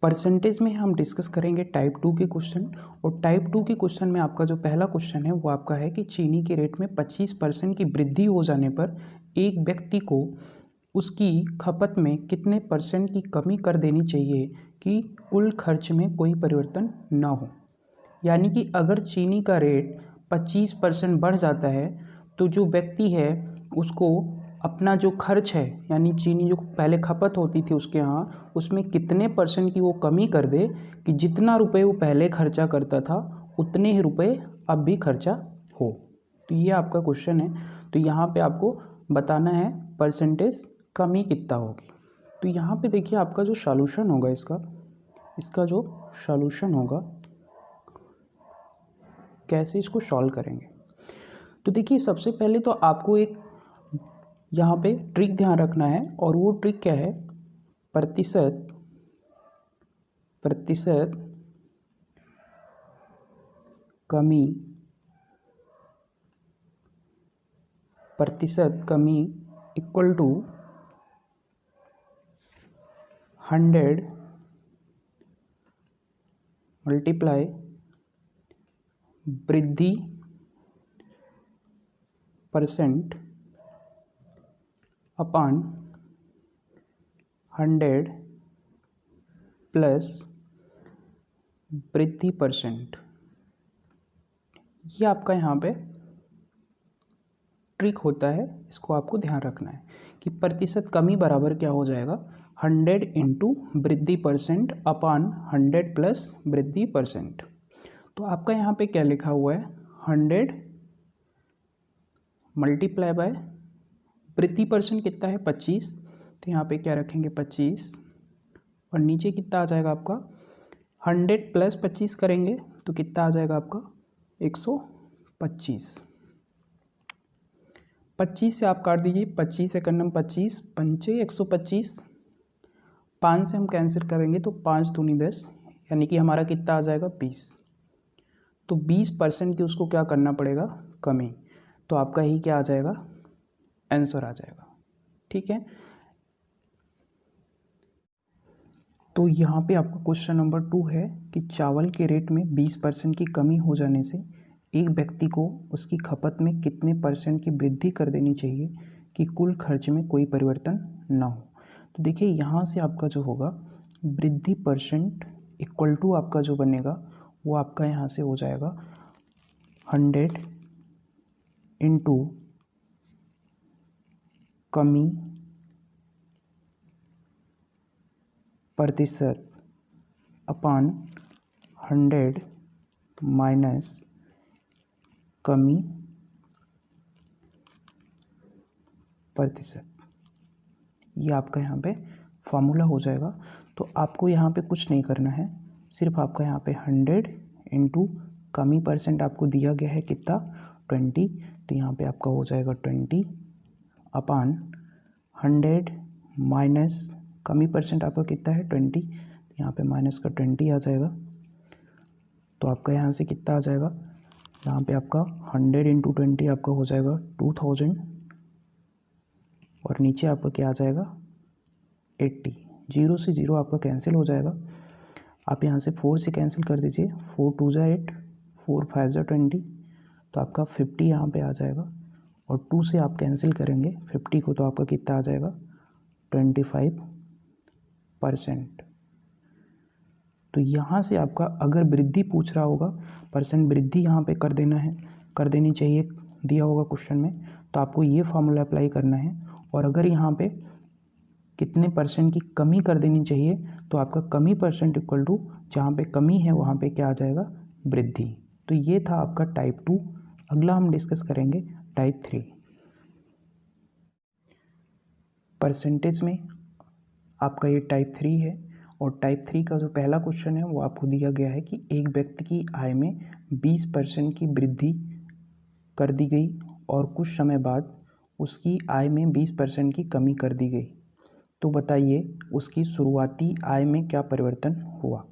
Percentage में हम discuss करेंगे टाइप 2 के क्वेश्चन। और टाइप 2 के क्वेश्चन में आपका जो पहला क्वेश्चन है वो आपका है कि चीनी के रेट में 25% की वृद्धि हो जाने पर एक व्यक्ति को उसकी खपत में कितने परसेंट की कमी कर देनी चाहिए कि कुल खर्च में कोई परिवर्तन ना हो। यानी कि अगर चीनी का रेट 25% बढ़ जाता है तो जो व्यक्ति है उसको अपना जो खर्च है, यानी चीनी जो पहले खपत होती थी उसके यहाँ, उसमें कितने परसेंट की वो कमी कर दे कि जितना रुपए वो पहले खर्चा करता था उतने ही रुपए अब भी खर्चा हो। तो ये आपका क्वेश्चन है। तो यहाँ पे आपको बताना है परसेंटेज कमी कितना होगी। तो यहाँ पे देखिए आपका जो सॉल्यूशन होगा इसका जो सॉल्यूशन होगा, कैसे इसको सॉल्व करेंगे। तो देखिए सबसे पहले तो आपको एक यहाँ पे ट्रिक ध्यान रखना है, और वो ट्रिक क्या है, प्रतिशत कमी इक्वल टू 100 मल्टीप्लाई वृद्धि परसेंट अपान 100 प्लस वृद्धि परसेंट। ये आपका यहाँ पे ट्रिक होता है, इसको आपको ध्यान रखना है कि प्रतिशत कमी बराबर क्या हो जाएगा, 100 इंटू वृद्धि परसेंट अपान 100 प्लस वृद्धि परसेंट। तो आपका यहाँ पे क्या लिखा हुआ है, 100 मल्टीप्लाई बाय वृद्धि परसेंट कितना है 25, तो यहाँ पे क्या रखेंगे 25, और नीचे कितना आ जाएगा आपका 100 प्लस 25 करेंगे तो कितना आ जाएगा आपका 125। 25 से आप काट दीजिए, 25 सेकंड में 25 पंचे 125, 5 से हम कैंसिल करेंगे तो 5 दूनी 10, यानी कि हमारा कितना आ जाएगा 20। तो 20% की उसको क्या करना पड़ेगा, कमी। तो आपका ही क्या आ जाएगा, आंसर आ जाएगा। ठीक है, तो यहाँ पे आपका क्वेश्चन नंबर 2 है कि चावल के रेट में 20% की कमी हो जाने से एक व्यक्ति को उसकी खपत में कितने परसेंट की वृद्धि कर देनी चाहिए कि कुल खर्च में कोई परिवर्तन ना हो। तो देखिए यहाँ से आपका जो होगा वृद्धि परसेंट इक्वल टू आपका जो बनेगा वो आपका यहाँ से हो जाएगा 100 इंटू कमी प्रतिशत अपान 100 माइनस कमी प्रतिशत। ये आपका यहाँ पे फॉर्मूला हो जाएगा। तो आपको यहाँ पे कुछ नहीं करना है, सिर्फ आपका यहाँ पे 100 इंटू कमी परसेंट आपको दिया गया है कितना 20, तो यहाँ पे आपका हो जाएगा 20 अपान 100 माइनस कमी परसेंट आपका कितना है 20, तो यहाँ पे माइनस का 20 आ जाएगा। तो आपका यहाँ से कितना आ जाएगा, यहाँ पे आपका 100 इंटू 20 आपका हो जाएगा 2000, और नीचे आपका क्या आ जाएगा 80। 0 से 0 आपका कैंसिल हो जाएगा। आप यहाँ से 4 से कैंसिल कर दीजिए, 4 2 जा 8, 4 5 जा 20, तो आपका 50 यहाँ पे आ जाएगा। और 2 से आप कैंसिल करेंगे 50 को, तो आपका कितना आ जाएगा 25%। तो यहाँ से आपका अगर वृद्धि पूछ रहा होगा, परसेंट वृद्धि यहाँ पे कर देनी चाहिए दिया होगा क्वेश्चन में, तो आपको ये फार्मूला अप्लाई करना है। और अगर यहाँ पे कितने परसेंट की कमी कर देनी चाहिए, तो आपका कमी परसेंट इक्वल टू जहाँ पे कमी है वहाँ पे क्या आ जाएगा, वृद्धि। तो ये था आपका टाइप 2। अगला हम डिस्कस करेंगे टाइप 3। परसेंटेज में आपका ये टाइप 3 है, और टाइप 3 का जो पहला क्वेश्चन है वो आपको दिया गया है कि एक व्यक्ति की आय में 20% की वृद्धि कर दी गई और कुछ समय बाद उसकी आय में 20% की कमी कर दी गई। तो बताइए उसकी शुरुआती आय में क्या परिवर्तन हुआ।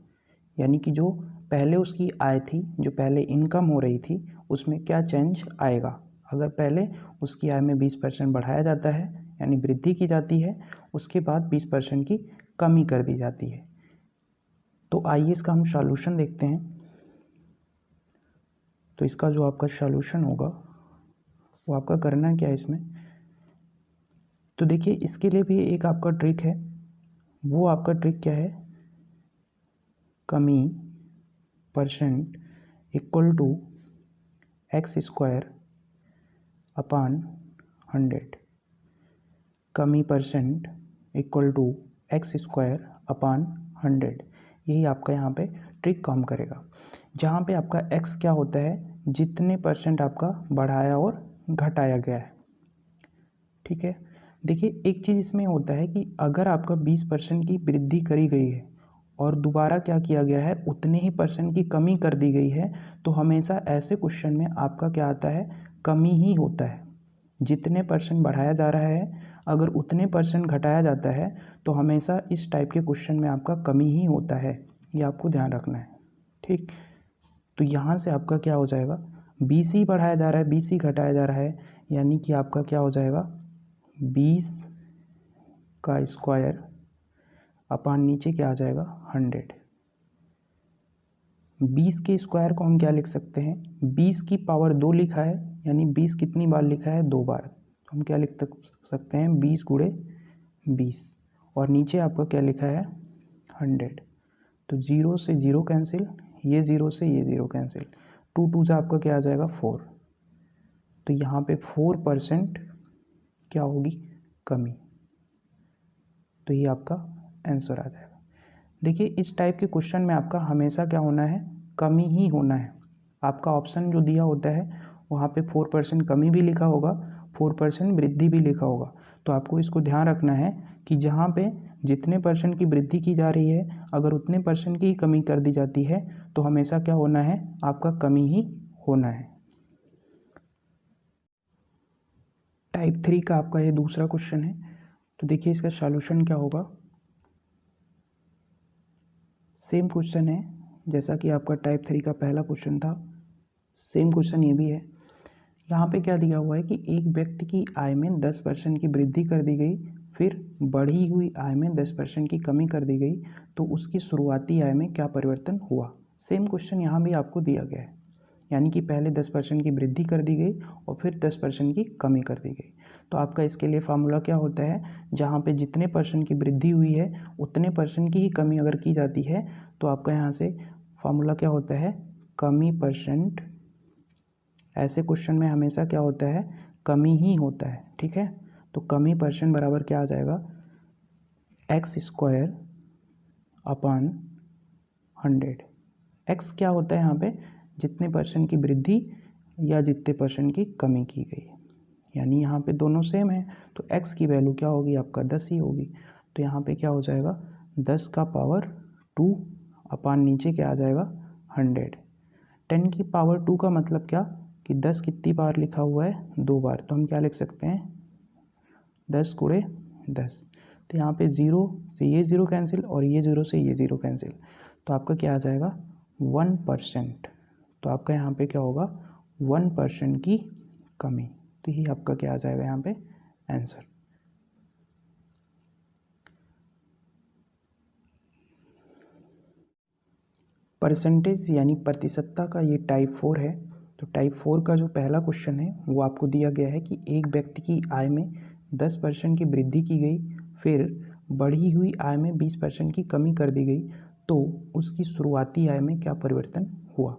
यानी कि जो पहले उसकी आय थी, जो पहले इनकम हो रही थी, उसमें क्या चेंज आएगा। अगर पहले उसकी आय में 20% बढ़ाया जाता है, यानी वृद्धि की जाती है, उसके बाद 20% की कमी कर दी जाती है। आइए इसका हम सॉल्यूशन देखते हैं। तो इसका जो आपका सॉल्यूशन होगा वो आपका करना क्या है इसमें, तो देखिए इसके लिए भी एक आपका ट्रिक है। वो आपका ट्रिक क्या है, कमी percent equal to x square upon 100। कमी percent equal to x square upon 100, यही आपका यहाँ पे ट्रिक काम करेगा। जहाँ पे आपका x क्या होता है, जितने परसेंट आपका बढ़ाया और घटाया गया है। ठीक है, देखिए एक चीज़ इसमें होता है कि अगर आपका 20% की वृद्धि करी गई है और दोबारा क्या किया गया है, उतने ही परसेंट की कमी कर दी गई है, तो हमेशा ऐसे क्वेश्चन में आपका क्या आता है, कमी ही होता है। जितने परसेंट बढ़ाया जा रहा है, अगर उतने परसेंट घटाया जाता है, तो हमेशा इस टाइप के क्वेश्चन में आपका कमी ही होता है। ये आपको ध्यान रखना है। ठीक, तो यहाँ से आपका क्या हो जाएगा, 20 ही बढ़ाया जा रहा है, 20 ही घटाया जा रहा है, यानी कि आपका क्या हो जाएगा, 20 का स्क्वायर अपान नीचे क्या आ जाएगा 100। 20 के स्क्वायर को हम क्या लिख सकते हैं, 20 की पावर 2 लिखा है, यानी 20 कितनी बार लिखा है, 2 बार। तो हम क्या लिख सकते हैं, 20 गुणे 20, और नीचे आपका क्या लिखा है 100। तो 0 से 0 कैंसिल, ये 0 से ये 0 कैंसिल, 2 2 से आपका क्या आ जाएगा 4। तो यहाँ पे 4% क्या होगी, कमी। तो ये आपका आंसर आ जाएगा। देखिए इस टाइप के क्वेश्चन में आपका हमेशा क्या होना है, कमी ही होना है। आपका ऑप्शन जो दिया होता है वहाँ पे 4% कमी भी लिखा होगा, 4% वृद्धि भी लिखा होगा। तो आपको इसको ध्यान रखना है कि जहाँ पे जितने परसेंट की वृद्धि की जा रही है, अगर उतने परसेंट की ही कमी कर दी जाती है, तो हमेशा क्या होना है, आपका कमी ही होना है। टाइप 3 का आपका ये दूसरा क्वेश्चन है। तो देखिए इसका सॉल्यूशन क्या होगा। सेम क्वेश्चन है जैसा कि आपका टाइप 3 का पहला क्वेश्चन था, सेम क्वेश्चन ये भी है। यहाँ पे क्या दिया हुआ है कि एक व्यक्ति की आय में 10% की वृद्धि कर दी गई, फिर बढ़ी हुई आय में 10% की कमी कर दी गई, तो उसकी शुरुआती आय में क्या परिवर्तन हुआ। सेम क्वेश्चन यहाँ भी आपको दिया गया है, यानी कि पहले 10% की वृद्धि कर दी गई और फिर 10% की कमी कर दी गई। तो आपका इसके लिए फार्मूला क्या होता है, जहाँ पे जितने परसेंट की वृद्धि हुई है उतने परसेंट की ही कमी अगर की जाती है, तो आपका यहाँ से फार्मूला क्या होता है, कमी परसेंट। ऐसे क्वेश्चन में हमेशा क्या होता है, कमी ही होता है। ठीक है, तो कमी परसेंट बराबर क्या आ जाएगा, एक्स स्क्वायर अपान 100। एक्स क्या होता है यहाँ पे, जितने परसेंट की वृद्धि या जितने परसेंट की कमी की गई, यानी यहाँ पे दोनों सेम है, तो x की वैल्यू क्या होगी, आपका 10 ही होगी। तो यहाँ पे क्या हो जाएगा, 10 का पावर 2 अपान नीचे क्या आ जाएगा 100। 10 की पावर 2 का मतलब क्या, कि 10 कितनी बार लिखा हुआ है, 2 बार। तो हम क्या लिख सकते हैं, 10 गुणे 10। तो यहाँ पे 0 से ये 0 कैंसिल और ये 0 से ये 0 कैंसिल, तो आपका क्या आ जाएगा 1%। तो आपका यहाँ पे क्या होगा, 1% की कमी। तो ये आपका क्या आ जाएगा यहाँ पे आंसर। परसेंटेज यानी प्रतिशतता का ये टाइप 4 है। तो टाइप 4 का जो पहला क्वेश्चन है वो आपको दिया गया है कि एक व्यक्ति की आय में 10% की वृद्धि की गई, फिर बढ़ी हुई आय में 20% की कमी कर दी गई, तो उसकी शुरुआती आय में क्या परिवर्तन हुआ।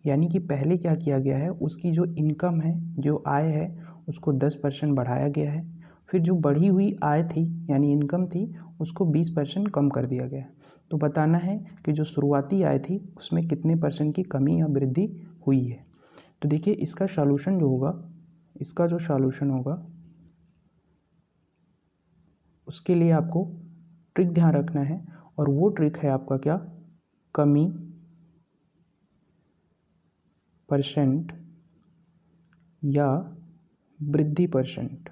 यानी कि पहले क्या किया गया है, उसकी जो इनकम है, जो आय है, उसको 10% बढ़ाया गया है, फिर जो बढ़ी हुई आय थी यानी इनकम थी, उसको 20% कम कर दिया गया है। तो बताना है कि जो शुरुआती आय थी उसमें कितने परसेंट की कमी या वृद्धि हुई है। तो देखिए इसका सॉल्यूशन जो होगा, इसका जो सॉल्यूशन होगा उसके लिए आपको ट्रिक ध्यान रखना है, और वो ट्रिक है आपका क्या, कमी परसेंट या वृद्धि percent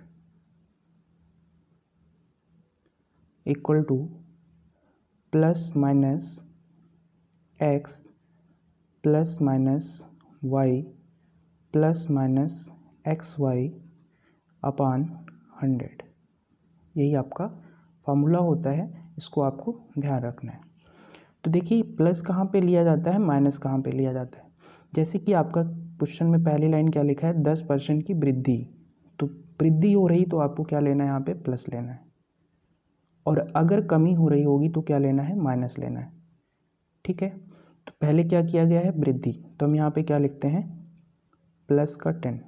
equal to plus minus x plus minus y plus minus x y upon 100। यही आपका फार्मूला होता है, इसको आपको ध्यान रखना है। तो देखिए प्लस कहाँ पे लिया जाता है, माइनस कहाँ पे लिया जाता है। जैसे कि आपका क्वेश्चन में पहली लाइन क्या लिखा है, 10% की वृद्धि, तो वृद्धि हो रही तो आपको क्या लेना है, यहाँ पे प्लस लेना है, और अगर कमी हो रही होगी तो क्या लेना है, माइनस लेना है। ठीक है, तो पहले क्या किया गया है, वृद्धि, तो हम यहाँ पे क्या लिखते हैं, प्लस का 10।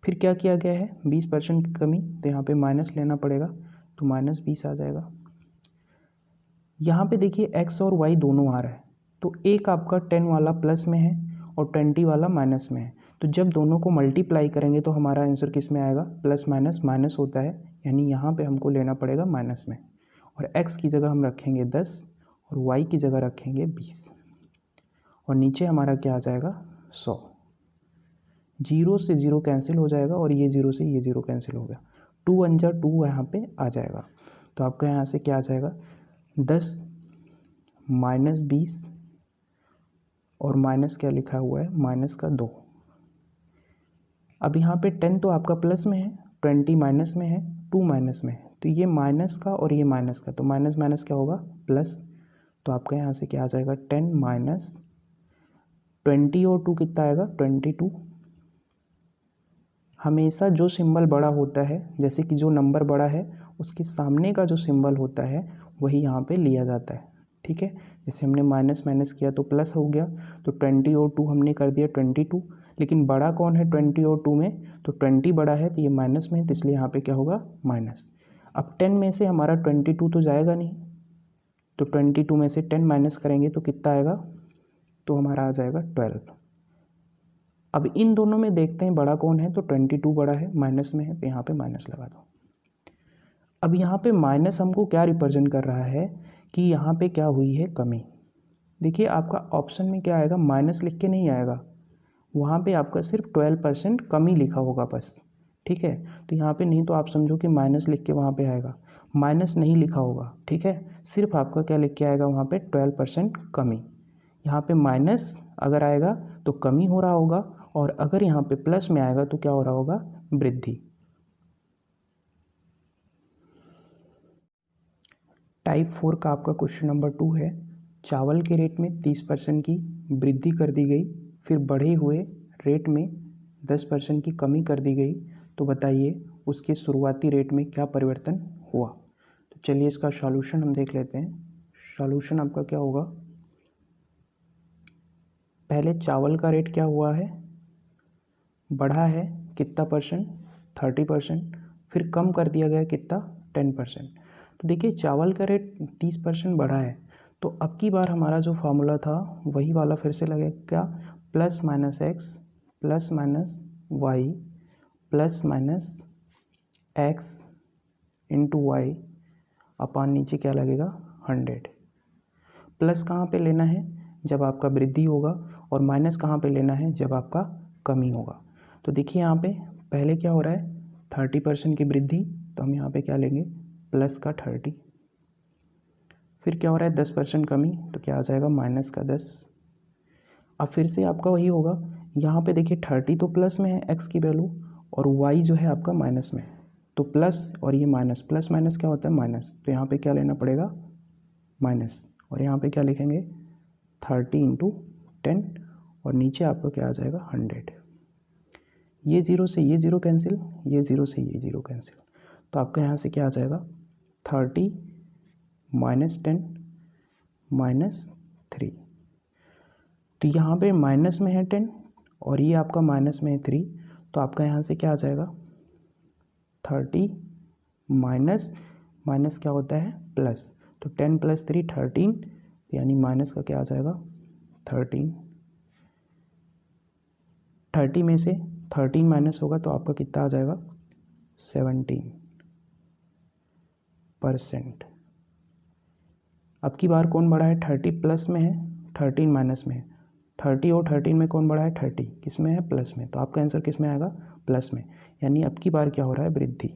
फिर क्या किया गया है, 20% की कमी, तो यहाँ पे माइनस लेना पड़ेगा, तो -20 आ जाएगा। यहाँ पे देखिए x और y दोनों आ रहा है, तो एक आपका 10 वाला प्लस में है और 20 वाला माइनस में है, तो जब दोनों को मल्टीप्लाई करेंगे तो हमारा आंसर किस में आएगा, प्लस माइनस माइनस होता है, यानी यहाँ पे हमको लेना पड़ेगा माइनस में, और x की जगह हम रखेंगे 10 और y की जगह रखेंगे 20, और नीचे हमारा क्या आ जाएगा, 100। 0 से 0 कैंसिल हो जाएगा और ये 0 से ये 0 कैंसिल हो गया, 2 1 जा 2 यहाँ पे आ जाएगा। तो आपका यहाँ से क्या आ जाएगा, 10 -20 और माइनस क्या लिखा हुआ है, माइनस का 2। अब यहाँ पे 10 तो आपका प्लस में है, 20 माइनस में है, 2 माइनस में है, तो ये माइनस का और ये माइनस का, तो माइनस माइनस क्या होगा, प्लस। तो आपका यहाँ से क्या आ जाएगा, 10 माइनस 20 और 2 कितना आएगा, 22। हमेशा जो सिंबल बड़ा होता है, जैसे कि जो नंबर बड़ा है उसके सामने का जो सिंबल होता है वही यहाँ पे लिया जाता है। ठीक है, जैसे हमने माइनस माइनस किया तो प्लस हो गया, तो 20 और 2 हमने कर दिया 22, लेकिन बड़ा कौन है 20 और 2 में, तो 20 बड़ा है तो ये माइनस में है, तो इसलिए यहाँ पे क्या होगा, माइनस। अब 10 में से हमारा 22 तो जाएगा नहीं, तो 22 में से 10 माइनस करेंगे तो कितना आएगा, तो हमारा आ जाएगा 12। अब इन दोनों में देखते हैं बड़ा कौन है, तो 22 बड़ा है, माइनस में है, तो यहाँ पे माइनस लगा दो। अब यहाँ पे माइनस हमको क्या रिप्रेजेंट कर रहा है कि यहाँ पे क्या हुई है, कमी। देखिए आपका ऑप्शन में क्या आएगा, माइनस लिख के नहीं आएगा, वहाँ पे आपका सिर्फ 12% कमी लिखा होगा बस। ठीक है, तो यहाँ पे नहीं तो आप समझो कि माइनस लिख के वहाँ पे आएगा, माइनस नहीं लिखा होगा। ठीक है, सिर्फ आपका क्या लिख के आएगा वहाँ पे, 12% कमी। यहाँ पे माइनस अगर आएगा तो कमी हो रहा होगा, और अगर यहाँ पे प्लस में आएगा तो क्या हो रहा होगा, वृद्धि। टाइप 4 का आपका क्वेश्चन नंबर 2 है, चावल के रेट में 30% की वृद्धि कर दी गई, फिर बढ़े हुए रेट में 10% की कमी कर दी गई, तो बताइए उसके शुरुआती रेट में क्या परिवर्तन हुआ। तो चलिए इसका सॉल्यूशन हम देख लेते हैं। सॉल्यूशन आपका क्या होगा, पहले चावल का रेट क्या हुआ है, बढ़ा है कितना परसेंट, 30%, फिर कम कर दिया गया कितना, 10%। तो देखिए चावल का रेट 30% बढ़ा है, तो अब की बार हमारा जो फार्मूला था वही वाला फिर से लगेगा, क्या, plus minus x plus minus y plus minus x into y upon नीचे क्या लगेगा, 100। प्लस कहाँ पे लेना है, जब आपका वृद्धि होगा, और माइनस कहाँ पे लेना है, जब आपका कमी होगा। तो देखिए यहाँ पे पहले क्या हो रहा है, 30% की वृद्धि, तो हम यहाँ पे क्या लेंगे, प्लस का 30। फिर क्या हो रहा है, 10% कमी, तो क्या आ जाएगा, माइनस का 10। अब फिर से आपका वही होगा, यहाँ पे देखिए 30 तो प्लस में है एक्स की वैल्यू, और वाई जो है आपका माइनस में, तो प्लस और ये माइनस, प्लस माइनस क्या होता है, माइनस, तो यहाँ पे क्या लेना पड़ेगा, माइनस, और यहाँ पे क्या लिखेंगे, 30 इंटू 10, और नीचे आपका क्या आ जाएगा, 100। ये ज़ीरो से ये ज़ीरो कैंसिल, ये ज़ीरो से ये ज़ीरो कैंसिल, तो आपका यहाँ से क्या आ जाएगा, 30 माइनस 10 माइनस 3। तो यहाँ पे माइनस में है 10 और ये आपका माइनस में है 3, तो आपका यहाँ से क्या आ जाएगा, 30 माइनस माइनस क्या होता है, प्लस, तो 10 + 3 13, यानी माइनस का क्या आ जाएगा, 13। 30 में से 13 माइनस होगा तो आपका कितना आ जाएगा, 17%। अब की बार कौन बड़ा है, 30 प्लस में है, 13 माइनस में है, 30 और 13 में कौन बड़ा है, 30 किस में है, प्लस में, तो आपका आंसर किस में आएगा, प्लस में, यानी अब की बार क्या हो रहा है, वृद्धि।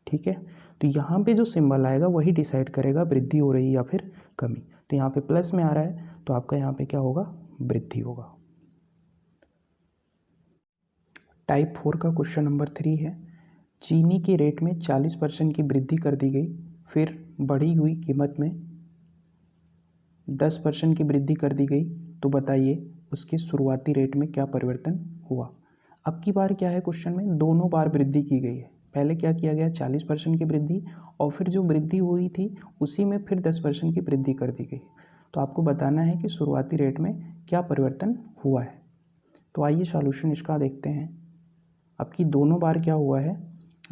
ठीक है, तो यहाँ पे जो सिंबल आएगा वही डिसाइड करेगा वृद्धि हो रही है या फिर कमी। तो यहाँ पे प्लस में आ रहा है तो आपका यहाँ पे क्या होगा, वृद्धि होगा। टाइप 4 का क्वेश्चन नंबर 3 है, चीनी के रेट में 40% की वृद्धि कर दी गई, फिर बढ़ी हुई कीमत में 10% की वृद्धि कर दी गई, तो बताइए उसके शुरुआती रेट में क्या परिवर्तन हुआ। अब की बार क्या है, क्वेश्चन में दोनों बार वृद्धि की गई है। पहले क्या किया गया, 40% की वृद्धि, और फिर जो वृद्धि हुई थी उसी में फिर 10% की वृद्धि कर दी गई। तो आपको बताना है कि शुरुआती रेट में क्या परिवर्तन हुआ है। तो आइए सॉल्यूशन इसका देखते हैं। अब की दोनों बार क्या हुआ है,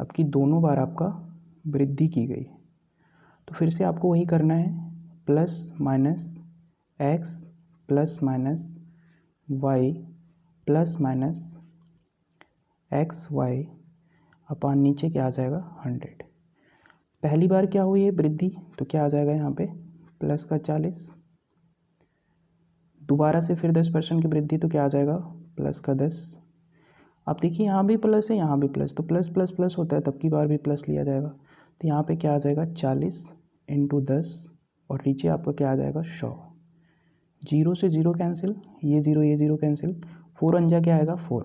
अब की दोनों बार आपका वृद्धि की गई। तो फिर से आपको वही करना है, plus minus x plus minus y plus minus x y upon नीचे क्या आ जाएगा 100। पहली बार क्या हुई है वृद्धि, तो क्या आ जाएगा यहाँ पे प्लस का 40। दोबारा से फिर 10% की वृद्धि, तो क्या आ जाएगा प्लस का 10। अब देखिए यहाँ भी प्लस है, यहाँ भी प्लस, तो प्लस प्लस प्लस होता है, तब की बार भी प्लस लिया जाएगा। तो यहाँ पे क्या आ जाएगा 40 इंटू 10, और नीचे आपका क्या आ जाएगा 100। जीरो से जीरो कैंसिल, ये जीरो कैंसिल, 4 अंजा क्या आएगा 4।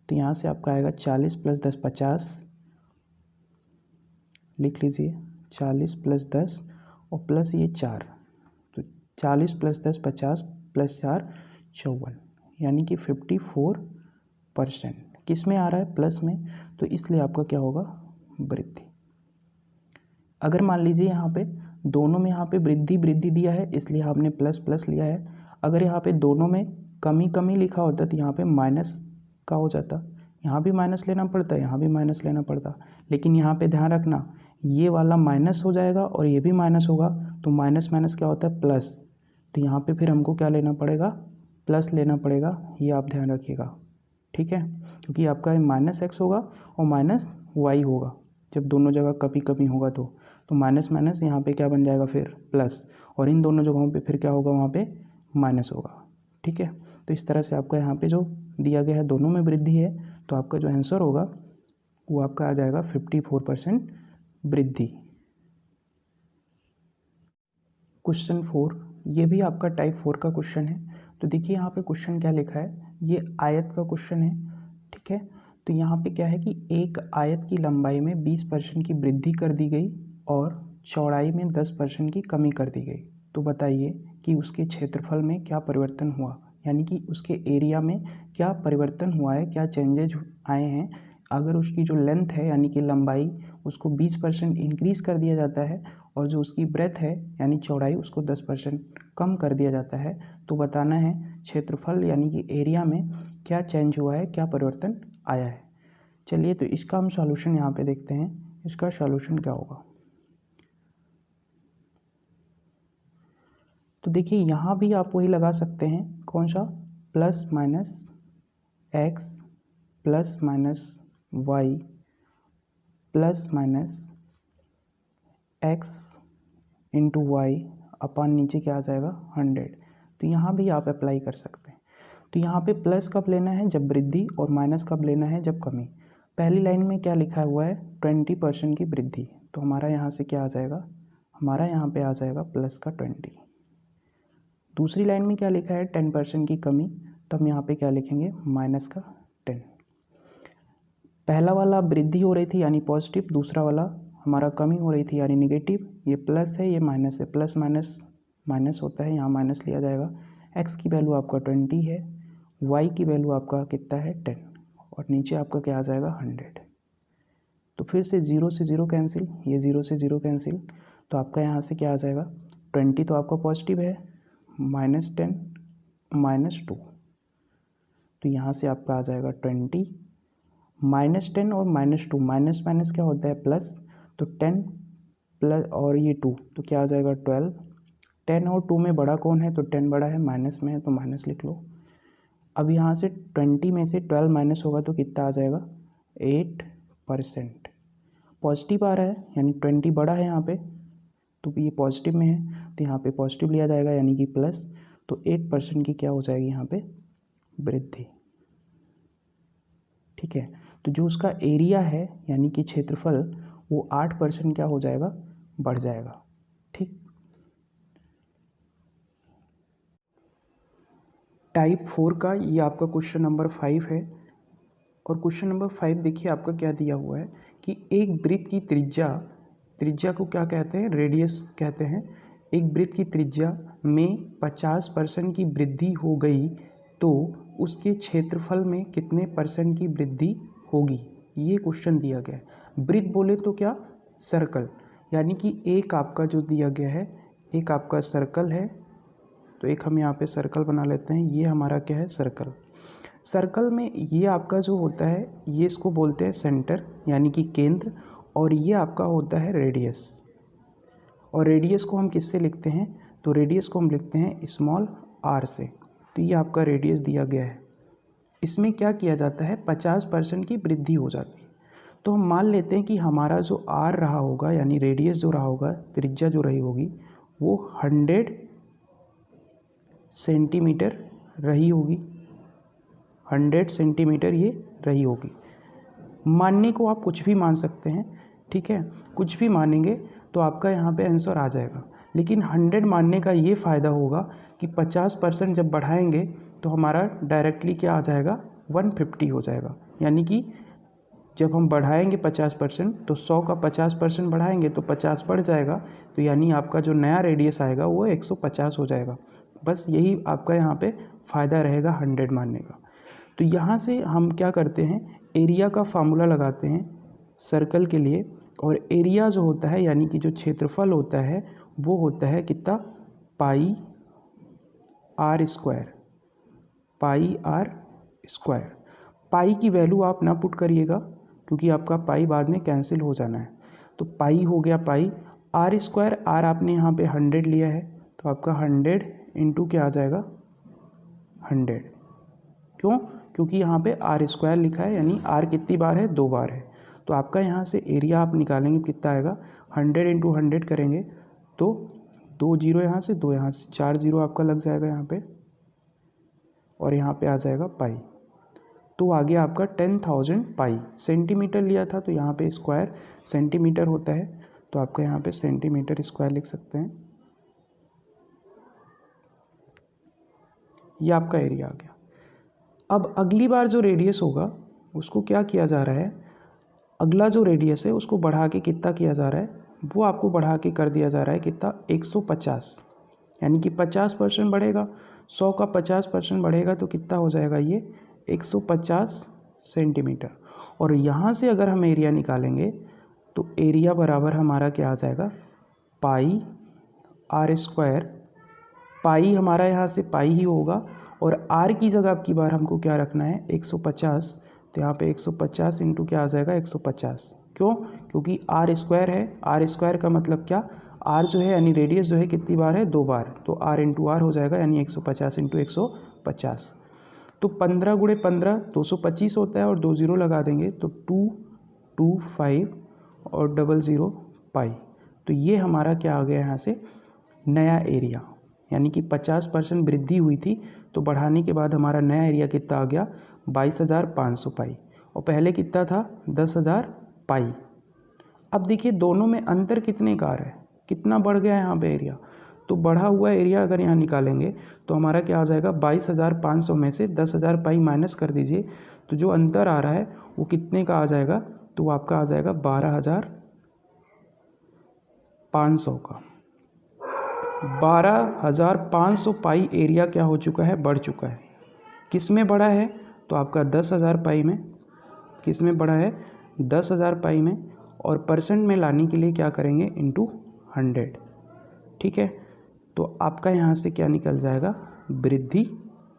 तो यहाँ से आपका आएगा 40 प्लस 10 50, लिख लीजिए 40 प्लस 10 और प्लस ये 4, तो 40 प्लस 10 50 प्लस 4 54, यानी कि 54%। किस में आ रहा है, प्लस में, तो इसलिए आपका क्या होगा वृद्धि। अगर मान लीजिए यहाँ पे दोनों में यहाँ पे वृद्धि वृद्धि दिया है, इसलिए आपने प्लस प्लस लिया है। अगर यहाँ पे दोनों में कमी कमी लिखा होता तो यहाँ पे माइनस का हो जाता, यहाँ भी माइनस लेना पड़ता, यहाँ भी माइनस लेना पड़ता। लेकिन यहाँ पे ध्यान रखना, ये वाला माइनस हो जाएगा और ये भी माइनस होगा, तो माइनस माइनस क्या होता है प्लस। तो यहाँ पे फिर हमको क्या लेना पड़ेगा, प्लस लेना पड़ेगा, ये आप ध्यान रखिएगा, ठीक है। क्योंकि आपका माइनस एक्स होगा और माइनस वाई होगा, जब दोनों जगह कभी कभी होगा तो माइनस माइनस यहाँ पे क्या बन जाएगा फिर प्लस, और इन दोनों जगहों पे फिर क्या होगा, वहाँ पे माइनस होगा, ठीक है। तो इस तरह से आपका यहाँ पे जो दिया गया है दोनों में वृद्धि है, तो आपका जो आंसर होगा वो आपका आ जाएगा 54% वृद्धि। क्वेश्चन 4, ये भी आपका टाइप 4 का क्वेश्चन है। तो देखिए यहाँ पे क्वेश्चन क्या लिखा है, ये आयत का क्वेश्चन है, ठीक है। तो यहाँ पे क्या है कि एक आयत की लंबाई में 20% की वृद्धि कर दी गई और चौड़ाई में 10% की कमी कर दी गई। तो बताइए कि उसके क्षेत्रफल में क्या परिवर्तन हुआ, यानी कि उसके एरिया में क्या परिवर्तन हुआ है, क्या चेंजेज आए हैं। अगर उसकी जो लेंथ है यानी कि लंबाई, उसको 20% इंक्रीज़ कर दिया जाता है और जो उसकी ब्रेथ है यानी चौड़ाई, उसको 10% कम कर दिया जाता है, तो बताना है क्षेत्रफल यानी कि एरिया में क्या चेंज हुआ है, क्या परिवर्तन आया है। चलिए तो इसका हम सॉल्यूशन यहाँ पे देखते हैं, इसका सॉल्यूशन क्या होगा। तो देखिए यहाँ भी आप वही लगा सकते हैं, कौन सा, plus minus x plus minus y plus minus x into y upon नीचे क्या आ जाएगा 100। तो यहाँ भी आप अप्लाई कर सकते हैं। तो यहाँ पे प्लस कब लेना है, जब वृद्धि, और माइनस कब लेना है, जब कमी। पहली लाइन में क्या लिखा हुआ है 20% की वृद्धि, तो हमारा यहाँ से क्या आ जाएगा, हमारा यहाँ पे आ जाएगा प्लस का 20। दूसरी लाइन में क्या लिखा है 10% की कमी, तो हम यहाँ पे क्या लिखेंगे माइनस का 10। पहला वाला वृद्धि हो रही थी यानी पॉजिटिव, दूसरा वाला हमारा कमी हो रही थी यानी नेगेटिव। ये प्लस है, ये माइनस है, प्लस माइनस माइनस होता है, यहाँ माइनस लिया जाएगा। एक्स की वैल्यू आपका 20 है, वाई की वैल्यू आपका कितना है 10, और नीचे आपका क्या आ जाएगा 100। तो फिर से जीरो से जीरो कैंसिल, ये जीरो से जीरो कैंसिल, तो आपका यहाँ से क्या आ जाएगा 20 तो आपका पॉजिटिव है, -10 -2, तो यहाँ से आपका आ जाएगा 20, -10 और -2, माइनस माइनस क्या होता है प्लस, तो 10 प्लस और ये 2, तो क्या आ जाएगा 12। 10 और 2 में बड़ा कौन है, तो 10 बड़ा है, माइनस में है तो माइनस लिख लो। अब यहाँ से 20 में से 12 माइनस होगा तो कितना आ जाएगा 8%। पॉजिटिव आ रहा है यानी 20 बड़ा है यहाँ पे, तो ये पॉजिटिव में है तो यहाँ पे पॉजिटिव लिया जाएगा यानी कि प्लस, तो 8% की क्या हो जाएगी यहाँ पे वृद्धि, ठीक है। तो जो उसका एरिया है यानी कि क्षेत्रफल, वो 8% क्या हो जाएगा, बढ़ जाएगा, ठीक। टाइप 4 का ये आपका क्वेश्चन नंबर 5 है। और क्वेश्चन नंबर 5 देखिए आपका क्या दिया हुआ है कि एक वृत्त की त्रिज्या त्रिज्या को क्या कहते हैं, रेडियस कहते हैं। एक वृत्त की त्रिज्या में 50% की वृद्धि हो गई तो उसके क्षेत्रफल में कितने % की वृद्धि होगी, ये क्वेश्चन दिया गया है। वृत्त बोले तो क्या, सर्कल, यानी कि एक आपका जो दिया गया है, एक आपका सर्कल है, तो एक हम यहाँ पे सर्कल बना लेते हैं। ये हमारा क्या है, सर्कल। सर्कल में ये आपका जो होता है, ये इसको बोलते हैं सेंटर यानी कि केंद्र, और ये आपका होता है रेडियस। और रेडियस को हम किससे लिखते हैं, तो रेडियस को हम लिखते हैं स्मॉल r से। तो ये आपका रेडियस दिया गया है। इसमें क्या किया जाता है, 50% की वृद्धि हो जाती है। तो हम मान लेते हैं कि हमारा जो r रहा होगा, यानी रेडियस जो रहा होगा, त्रिज्या जो रही होगी, वो 100 सेंटीमीटर रही होगी। 100 सेंटीमीटर ये रही होगी। मानने को आप कुछ भी मान सकते हैं, ठीक है, कुछ भी मानेंगे तो आपका यहाँ पे आंसर आ जाएगा। लेकिन 100 मानने का ये फ़ायदा होगा कि 50% जब बढ़ाएंगे तो हमारा डायरेक्टली क्या आ जाएगा, 150 हो जाएगा। यानी कि जब हम बढ़ाएंगे 50%, तो 100 का 50% बढ़ाएंगे तो 50 बढ़ जाएगा, तो यानी आपका जो नया रेडियस आएगा वो 150 हो जाएगा। बस यही आपका यहाँ पे फ़ायदा रहेगा 100 मानने का। तो यहाँ से हम क्या करते हैं, एरिया का फार्मूला लगाते हैं सर्कल के लिए, और एरिया जो होता है यानी कि जो क्षेत्रफल होता है वो होता है कितना, पाई r स्क्वायर, पाई r स्क्वायर। पाई की वैल्यू आप ना पुट करिएगा क्योंकि आपका पाई बाद में कैंसिल हो जाना है। तो पाई हो गया पाई, r स्क्वायर, r आपने यहाँ पे 100 लिया है तो आपका 100 इंटू क्या आ जाएगा, 100। क्यों, क्योंकि यहाँ पे r स्क्वायर लिखा है, यानी r कितनी बार है, 2 बार है। तो आपका यहाँ से एरिया आप निकालेंगे कितना आएगा, 100 इंटू 100 करेंगे तो 2 जीरो यहाँ से, 2 यहाँ से, 4 जीरो आपका लग जाएगा यहाँ पे, और यहाँ पे आ जाएगा पाई। तो आ गया आपका 10,000 पाई। सेंटीमीटर लिया था तो यहाँ पे स्क्वायर सेंटीमीटर होता है, तो आपका यहाँ पे सेंटीमीटर स्क्वायर लिख सकते हैं। ये आपका एरिया आ गया। अब अगली बार जो रेडियस होगा उसको क्या किया जा रहा है, अगला जो रेडियस है उसको बढ़ा के कितना किया जा रहा है, वो आपको बढ़ा के कर दिया जा रहा है कितना, 150। यानी कि 50% बढ़ेगा, 100 का 50% बढ़ेगा तो कितना हो जाएगा ये, 150 सेंटीमीटर। और यहाँ से अगर हम एरिया निकालेंगे तो एरिया बराबर हमारा क्या आ जाएगा, पाई r स्क्वायर। पाई हमारा यहाँ से पाई ही होगा, और r की जगह अब की बार हमको क्या रखना है, 150। तो यहाँ पे 150 इंटू क्या आ जाएगा, 150। क्यों, क्योंकि r स्क्वायर है। r स्क्वायर का मतलब क्या, r जो है यानी रेडियस जो है कितनी बार है, 2 बार, तो r इंटू आर हो जाएगा, यानी 150 इंटू 150। तो 15 गुणे 15 225 होता है, और 2 जीरो लगा देंगे तो 225 और 00 पाई। तो ये हमारा क्या आ गया यहाँ से, नया एरिया। यानी कि 50% वृद्धि हुई थी तो बढ़ाने के बाद हमारा नया एरिया कितना आ गया, 22,500 पाई, और पहले कितना था, 10,000 पाई। अब देखिए दोनों में अंतर कितने का आ रहा है, कितना बढ़ गया है यहाँ पे एरिया। तो बढ़ा हुआ एरिया अगर यहाँ निकालेंगे तो हमारा क्या आ जाएगा, 22,500 में से 10,000 पाई माइनस कर दीजिए, तो जो अंतर आ रहा है वो कितने का आ जाएगा, तो वो आपका आ जाएगा 12,500 का। 12,500 पाई एरिया क्या हो चुका है, बढ़ चुका है। किस में बढ़ा है, तो आपका 10,000 पाई में। किस में बढ़ा है, 10,000 पाई में। और परसेंट में लाने के लिए क्या करेंगे, इंटू 100, ठीक है। तो आपका यहाँ से क्या निकल जाएगा, वृद्धि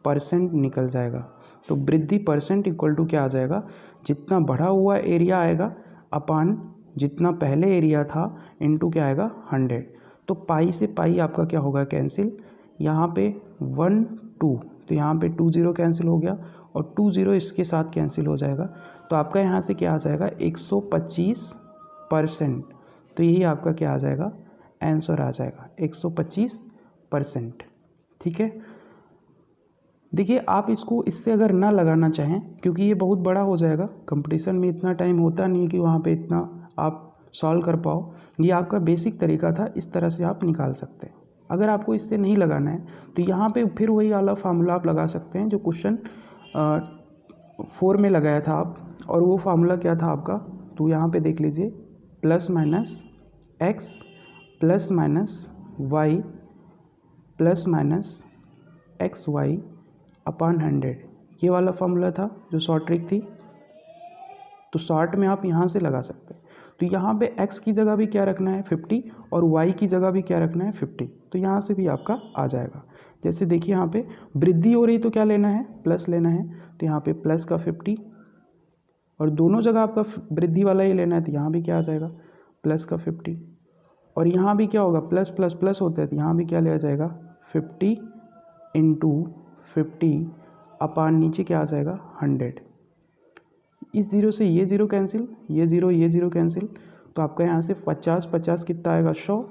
परसेंट निकल जाएगा। तो वृद्धि परसेंट इक्वल टू क्या आ जाएगा, जितना बढ़ा हुआ एरिया आएगा अपान जितना पहले एरिया था इंटू क्या आएगा, 100। तो पाई से पाई आपका क्या होगा, कैंसिल। यहाँ पे 1 2, तो यहाँ पे 2 जीरो कैंसिल हो गया, और 2 जीरो इसके साथ कैंसिल हो जाएगा। तो आपका यहाँ से क्या आ जाएगा, 125%। तो यही आपका क्या आ जाएगा, आंसर आ जाएगा 125%, ठीक है। देखिए आप इसको इससे अगर ना लगाना चाहें, क्योंकि ये बहुत बड़ा हो जाएगा, कंपटीशन में इतना टाइम होता नहीं कि वहाँ पे इतना आप सॉल्व कर पाओ। ये आपका बेसिक तरीका था, इस तरह से आप निकाल सकते हैं। अगर आपको इससे नहीं लगाना है तो यहाँ पे फिर वही वाला फार्मूला आप लगा सकते हैं जो क्वेश्चन 4 में लगाया था आप। और वो फार्मूला क्या था आपका, तो यहाँ पे देख लीजिए, plus minus x plus minus y plus minus x y upon 100, ये वाला फॉर्मूला था जो शॉर्ट ट्रिक थी। तो शॉर्ट में आप यहाँ से लगा सकते हैं। तो यहाँ पे x की जगह भी क्या रखना है 50 और y की जगह भी क्या रखना है 50। तो यहाँ से भी आपका आ जाएगा। जैसे देखिए यहाँ पे वृद्धि हो रही तो क्या लेना है, प्लस लेना है। तो यहाँ पे प्लस का 50 और दोनों जगह आपका वृद्धि वाला ही लेना है, तो यहाँ भी क्या आ जाएगा प्लस का 50। और यहाँ भी क्या होगा प्लस प्लस प्लस होता है, तो यहाँ भी क्या लिया जाएगा 50 इंटू 50 अपान नीचे क्या आ जाएगा 100। इस जीरो से ये जीरो कैंसिल, ये जीरो कैंसिल, तो आपका यहाँ से 50 50 कितना आएगा 100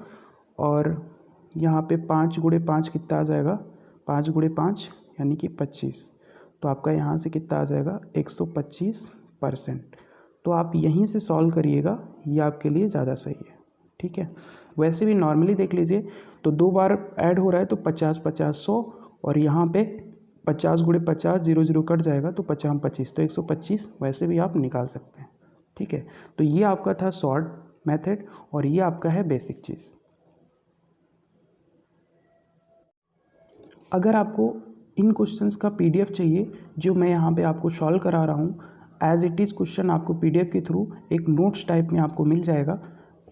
और यहाँ पे 5 गुणे 5 कितना आ जाएगा 5 गुणे 5 यानी कि 25। तो आपका यहाँ से कितना आ जाएगा 125%। तो आप यहीं से सॉल्व करिएगा, ये आपके लिए ज़्यादा सही है। ठीक है, वैसे भी नॉर्मली देख लीजिए तो 2 बार ऐड हो रहा है तो 50 50 100 और यहाँ पे 50 गुणे 50 0 0 कट जाएगा तो 50 25 तो 125 वैसे भी आप निकाल सकते हैं। ठीक है, तो ये आपका था शॉर्ट मेथड और ये आपका है बेसिक चीज़। अगर आपको इन क्वेश्चंस का PDF चाहिए जो मैं यहाँ पे आपको सॉल्व करा रहा हूँ, एज इट इज़ क्वेश्चन आपको PDF के थ्रू एक नोट्स टाइप में आपको मिल जाएगा,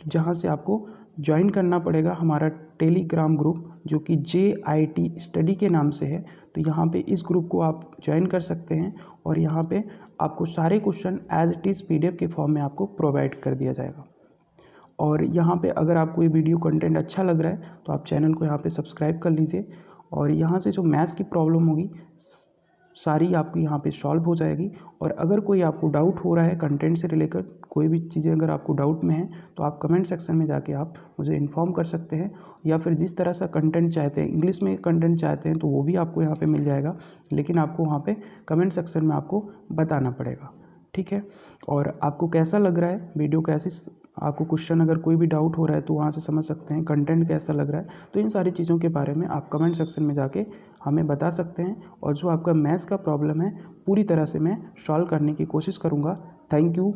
जहाँ से आपको ज्वाइन करना पड़ेगा हमारा टेलीग्राम ग्रुप जो कि JIT स्टडी के नाम से है। तो यहाँ पे इस ग्रुप को आप ज्वाइन कर सकते हैं और यहाँ पे आपको सारे question as it is PDF के फॉर्म में आपको प्रोवाइड कर दिया जाएगा। और यहाँ पे अगर आपको ये वीडियो कंटेंट अच्छा लग रहा है तो आप चैनल को यहाँ पे सब्सक्राइब कर लीजिए और यहाँ से जो मैथ्स की प्रॉब्लम होगी सारी आपकी यहाँ पे सॉल्व हो जाएगी। और अगर कोई आपको डाउट हो रहा है कंटेंट से रिलेटेड, कोई भी चीज़ें अगर आपको डाउट में है तो आप कमेंट सेक्शन में जाके आप मुझे इन्फॉर्म कर सकते हैं, या फिर जिस तरह से कंटेंट चाहते हैं, इंग्लिश में कंटेंट चाहते हैं तो वो भी आपको यहाँ पे मिल जाएगा, लेकिन आपको वहाँ पे कमेंट सेक्शन में आपको बताना पड़ेगा। ठीक है, और आपको कैसा लग रहा है वीडियो, कैसी आपको क्वेश्चन अगर कोई भी डाउट हो रहा है तो वहाँ से समझ सकते हैं, कंटेंट कैसा लग रहा है, तो इन सारी चीज़ों के बारे में आप कमेंट सेक्शन में जाके हमें बता सकते हैं। और जो आपका मैथ्स का प्रॉब्लम है पूरी तरह से मैं सॉल्व करने की कोशिश करूँगा। Thank you.